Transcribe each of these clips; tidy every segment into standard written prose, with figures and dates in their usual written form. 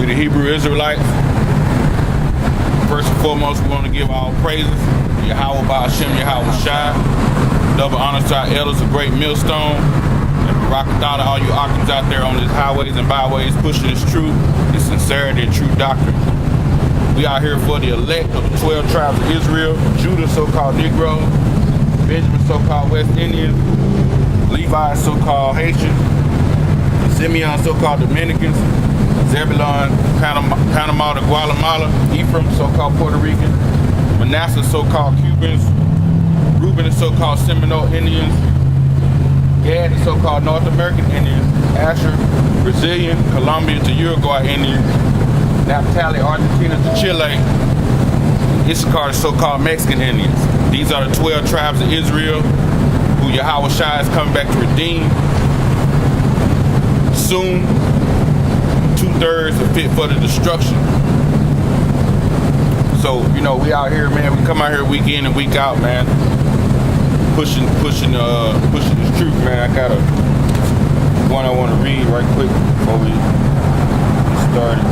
We the Hebrew Israelites. First and foremost, we want to give all praises to Yahweh Ba'ashem Yahweh Shai. Double honor to our elders, a great millstone. And Barakatah, all you Akims out there on these highways and byways pushing this truth, this sincerity and true doctrine. We out here for the elect of the 12 tribes of Israel, Judah, so-called Negroes, Benjamin, so-called West Indians, Levi, so-called Haitians, Simeon, so-called Dominicans, Zebulon, Panama to Guatemala, Ephraim, so-called Puerto Rican, Manasseh, so-called Cubans, Reuben, the so-called Seminole Indians, Gad, the so-called North American Indians, Asher, Brazilian, Colombia to Uruguay Indians, Naphtali, Argentina to Chile, Issachar, the so-called Mexican Indians. These are the 12 tribes of Israel who Yahweh Shai is coming back to redeem. Soon, 2/3 are fit for the destruction. So, you know, we out here, man. We come out here week in and week out, man. Pushing this truth, man. I got one I want to read right quick before we get started.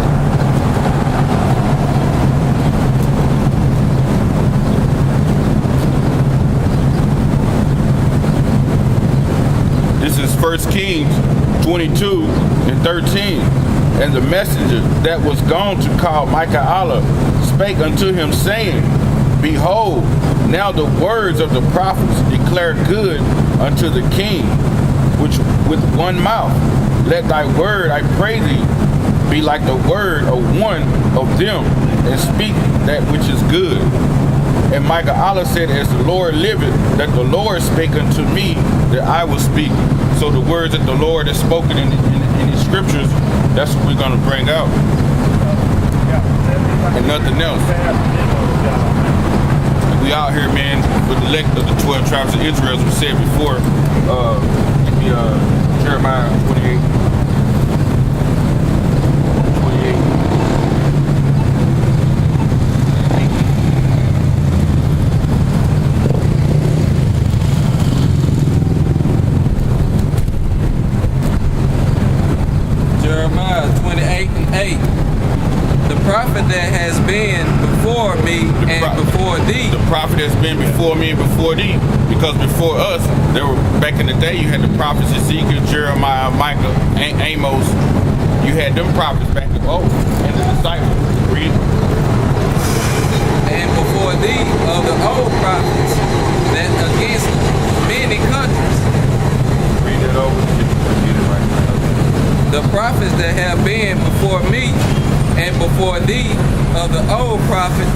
This is 1 Kings 22:13. And the messenger that was gone to call Micaiah spake unto him, saying, Behold, now the words of the prophets declare good unto the king, which with one mouth. Let thy word, I pray thee, be like the word of one of them, and speak that which is good. And Micaiah said, As the Lord liveth, that the Lord spake unto me, that I will speak. So the words that the Lord has spoken in the scriptures, that's what we're going to bring out. And nothing else. And we out here, man, with the elect of the 12 tribes of Israel, as we said before. Give me Jeremiah 28. The prophet that has been before me and before thee. The prophet has been before me and before thee. Because before us, there were, back in the day, you had the prophets Ezekiel, Jeremiah, Micah, Amos. You had them prophets back in and the disciples. Read. And before thee of the old prophets that against many countries. Read it over. Read it right now. The prophets that have been before me and before thee of the old prophet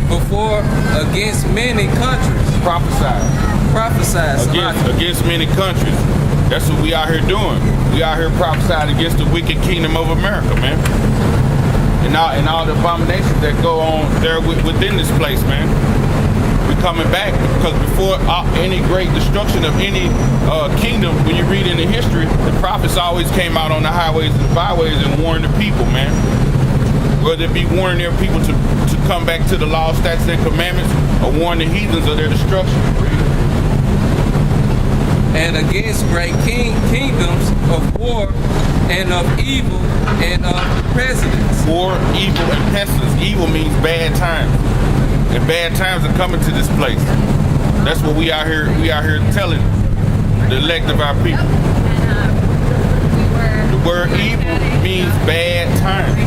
before against many countries. Prophesied. Against many countries. That's what we out here doing. We out here prophesying against the wicked kingdom of America, man. And all the abominations that go on there within this place, man. We coming back because before any great destruction of any kingdom, when you read in the history, the prophets always came out on the highways and byways and warned the people, man. Whether it be warning their people to come back to the law, statutes, and commandments, or warn the heathens of their destruction. And against great kingdoms of war and of evil and of presidents. War, evil, and pestilence. Evil means bad times. And bad times are coming to this place. That's what we out here telling the elect of our people. The word evil means bad times.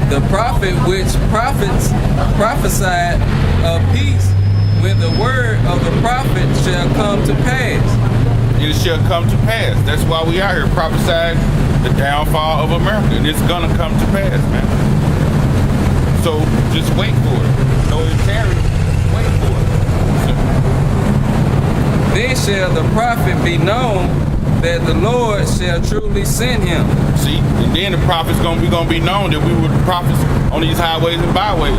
The prophet which prophesied of peace, when the word of the prophet shall come to pass. It shall come to pass. That's why we out here prophesying the downfall of America, and it's gonna come to pass, man. So just wait for it. No, it's tarry. Wait for it. Then shall the prophet be known that the Lord shall truly send him. See, and then the prophet's gonna be known that we were the prophets on these highways and byways.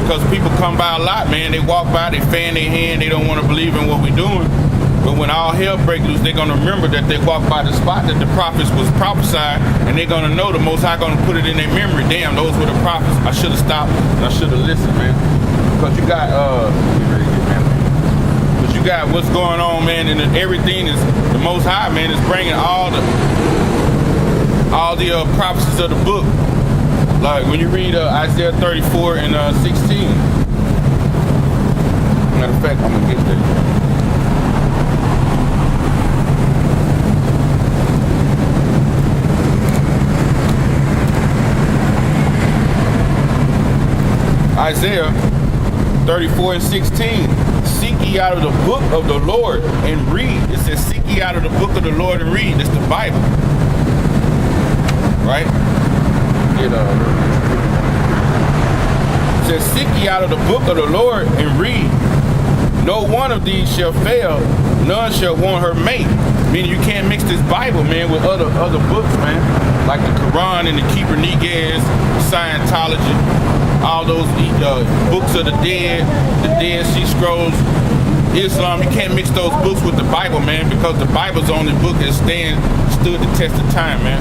Because people come by a lot, man. They walk by, they fan their hand, they don't want to believe in what we're doing. But when all hell breaks loose, they're gonna remember that they walked by the spot that the prophets was prophesied, and they're gonna know the Most High gonna put it in their memory. Damn, those were the prophets. I should have stopped and I should have listened, man. Because you got you got what's going on, man, and everything is the Most High, man, is bringing all the prophecies of the book. Like when you read Isaiah 34 and 16. Matter of fact, I'm gonna get there. Isaiah 34 and 16. Seek ye out of the book of the Lord and read. It says, seek ye out of the book of the Lord and read. It's the Bible. Right? It says, seek ye out of the book of the Lord and read. No one of these shall fail, none shall want her mate. Meaning you can't mix this Bible, man, with other books, man. Like the Quran and the Keeper Negaz, Scientology, all those books of the Dead Sea Scrolls, Islam. You can't mix those books with the Bible, man, because the Bible's the only book that stood the test of time, man.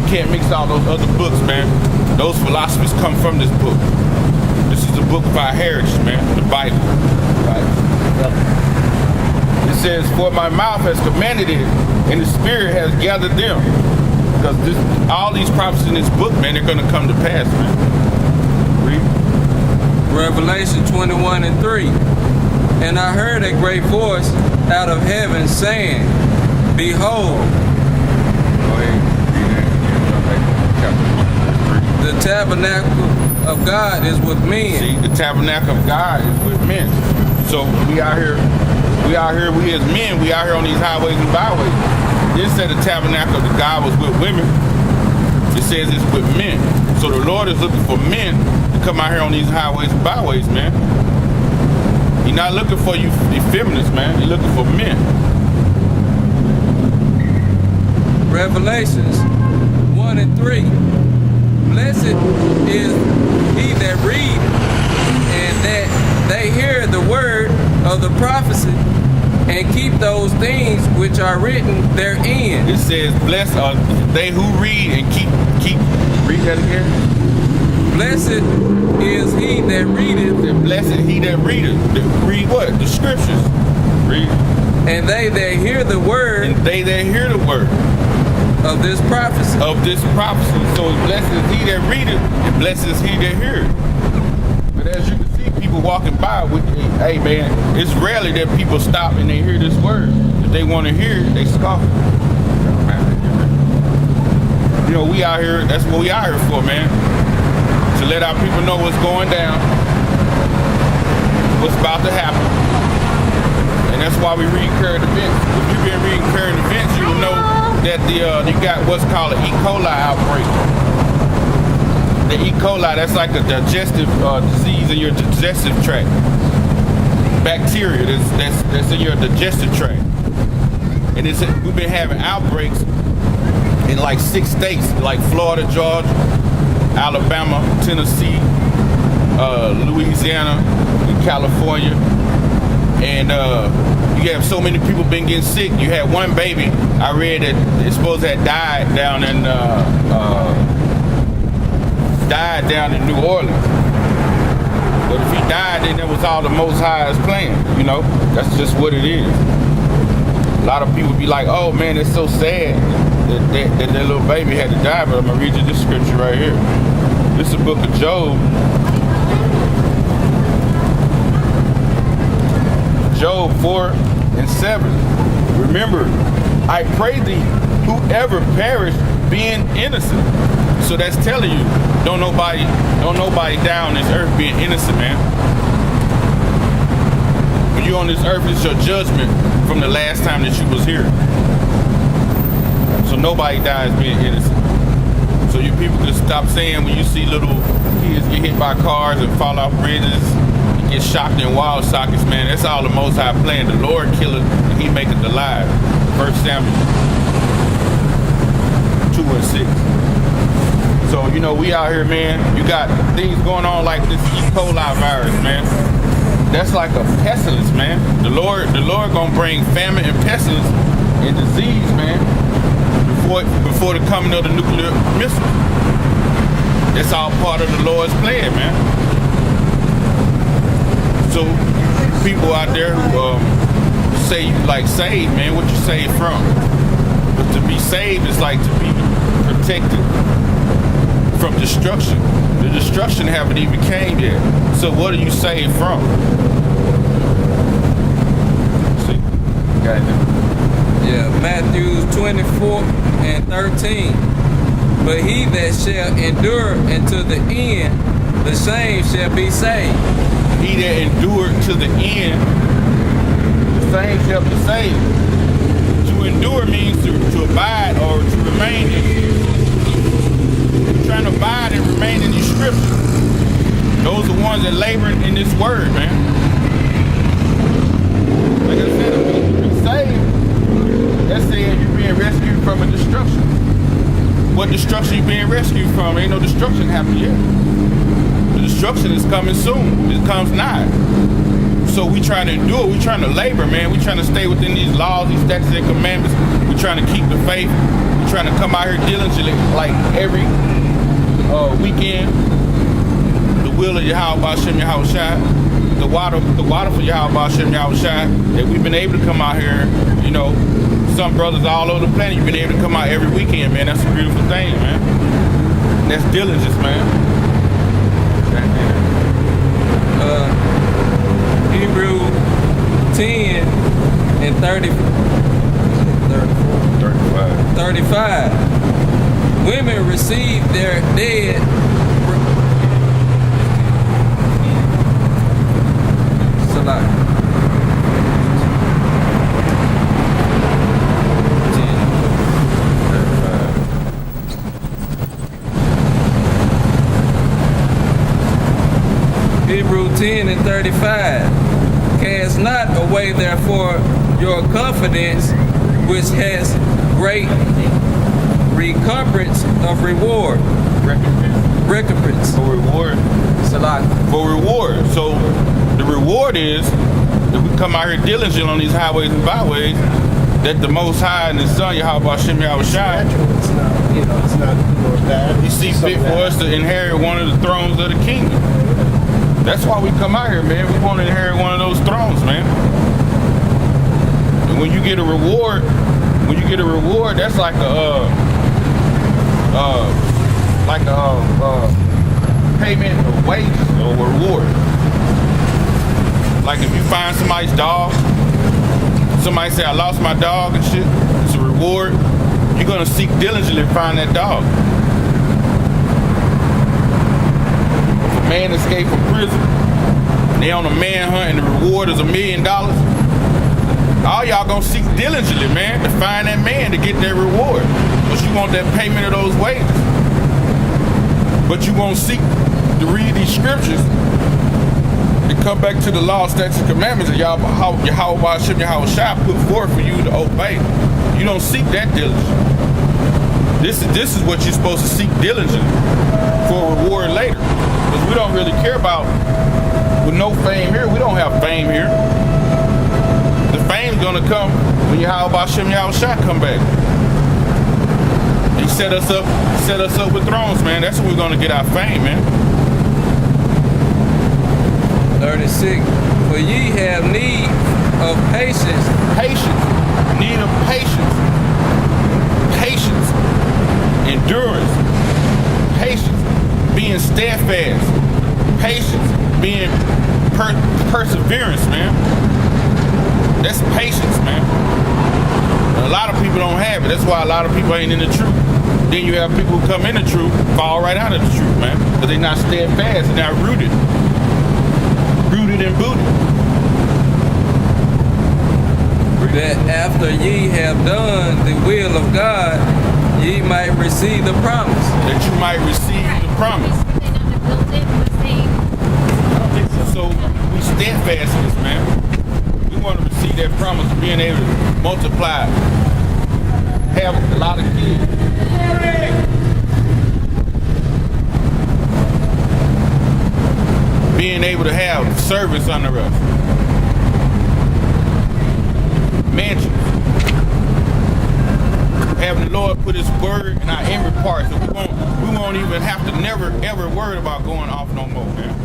You can't mix all those other books, man. Those philosophies come from this book. This is the book of our heritage, man, the Bible. Right? It says, for my mouth has commanded it, and the Spirit has gathered them. Because all these prophecies in this book, man, they're going to come to pass, man. Revelation 21 and 3. And I heard a great voice out of heaven saying, behold, the tabernacle of God is with men. See, the tabernacle of God is with men. So we out here, we as men, we out here on these highways and byways. It said the tabernacle of God was with women. It says it's with men. So the Lord is looking for men to come out here on these highways and byways, man. He's not looking for you feminists, man. He's looking for men. Revelations 1 and 3. Blessed is he that read, and that they hear the word of the prophecy, and keep those things which are written therein. It says, blessed are they who read and keep. Read that again. Blessed is he that readeth. Blessed he that readeth. Read what? The scriptures. Read. And they that hear the word. And they that hear the word. Of this prophecy. Of this prophecy. So blessed is he that readeth, and blessed is he that heareth. But as you can see, people walking by with, hey man, it's rarely that people stop and they hear this word. If they want to hear it, they scoff. You know, we out here, that's what we out here for, man. To let our people know what's going down, what's about to happen. And that's why we read current events. If you've been reading current events, you will know that you got what's called an E. coli outbreak. The E. coli, that's like a digestive disease in your digestive tract. Bacteria that's in your digestive tract. And we've been having outbreaks in like 6 states, like Florida, Georgia, Alabama, Tennessee, Louisiana, and California. And you have so many people been getting sick. You had one baby, I read that it's supposed to have died down in New Orleans. But if he died, then that was all the Most High's plan, you know? That's just what it is. A lot of people be like, oh man, it's so sad that little baby had to die, but I'm gonna read you this scripture right here. This is the book of Job. Job 4 and 7. Remember, I pray thee, whoever perish being innocent. So that's telling you, don't nobody die on this earth being innocent, man. When you on this earth, it's your judgment from the last time that you was here. So nobody dies being innocent. So you people can stop saying when you see little kids get hit by cars and fall off bridges, get shocked in wall sockets, man. That's all the Most High plan. The Lord killeth and he maketh alive. 1 Samuel 2 and 6. So, you know, we out here, man. You got things going on like this E. coli virus, man. That's like a pestilence, man. The Lord gonna bring famine and pestilence and disease, man, before the coming of the nuclear missile. That's all part of the Lord's plan, man. So people out there who say you like saved, man. What you saved from? But to be saved is like to be protected from destruction. The destruction haven't even came yet. So what are you saved from? See, got it. Yeah, Matthew 24:13. But he that shall endure unto the end, the same shall be saved. He that endured to the end, the same shall be saved. To endure means to abide or to remain in. Trying to abide and remain in these scriptures. Those are the ones that labor in this word, man. Like I said, if you're saved, that's saying you're being rescued from a destruction. What destruction you being rescued from? Ain't no destruction happened yet. The destruction is coming soon. It comes nigh. So we trying to endure. We trying to labor, man. We trying to stay within these laws, these statutes and commandments. We trying to keep the faith. We trying to come out here diligently, like every weekend. The will of Yahweh Ba'Shem Yahweh Shai. The water for Yahweh Ba'Shem Yahweh Shai. That we've been able to come out here, you know. Some brothers all over the planet, you've been able to come out every weekend, man. That's a beautiful thing, man. That's diligence, man. Hebrew 10:35. Women receive their dead. Salah. Hebrew 10:35. Cast not away therefore your confidence, which has great recompense of reward. Recompense. For reward. Salah. For reward. So the reward is that we come out here diligent on these highways and byways, that the Most High and His Son, Yahweh Ba'Shem Yahweh Shai, It's not, it's not good or bad. He sees fit for us to inherit one of the thrones of the kingdom. That's why we come out here, man. We want to inherit one of those thrones, man. And when you get a reward, that's like a payment of wages or reward. Like if you find somebody's dog, somebody say, I lost my dog and shit, it's a reward. You're gonna seek diligently to find that dog. If a man escaped from prison, they on a manhunt and the reward is $1 million, all y'all gonna seek diligently, man, to find that man to get that reward. But you want that payment of those wages. But you won't seek to read these scriptures and come back to the law, statutes, and commandments that Yahweh Ba'Shem Yahweh Shai put forth for you to obey. You don't seek that diligently. This is what you're supposed to seek diligently for a reward later. Because we don't really care about, with no fame here, we don't have fame here. The fame's gonna come when Yahweh Ba'Shem Yahweh Shai come back. He set us up with thrones, man. That's when we're gonna get our fame, man. 36. For ye have need of patience. Patience. Need of patience. Patience. Endurance. Patience. Being steadfast. Patience. Being perseverance, man. That's patience, man. And a lot of people don't have it. That's why a lot of people ain't in the truth. Then you have people who come in the truth, fall right out of the truth, man. Because they're not steadfast, they're not rooted. Rooted and booted. That after ye have done the will of God, ye might receive the promise. That you might receive the promise. So we steadfast in this, man. We want to receive that promise of being able to multiply, have a lot of kids. Being able to have servants under us. Mansions. Having the Lord put His word in our inward parts, so we won't even have to never ever worry about going off no more, man.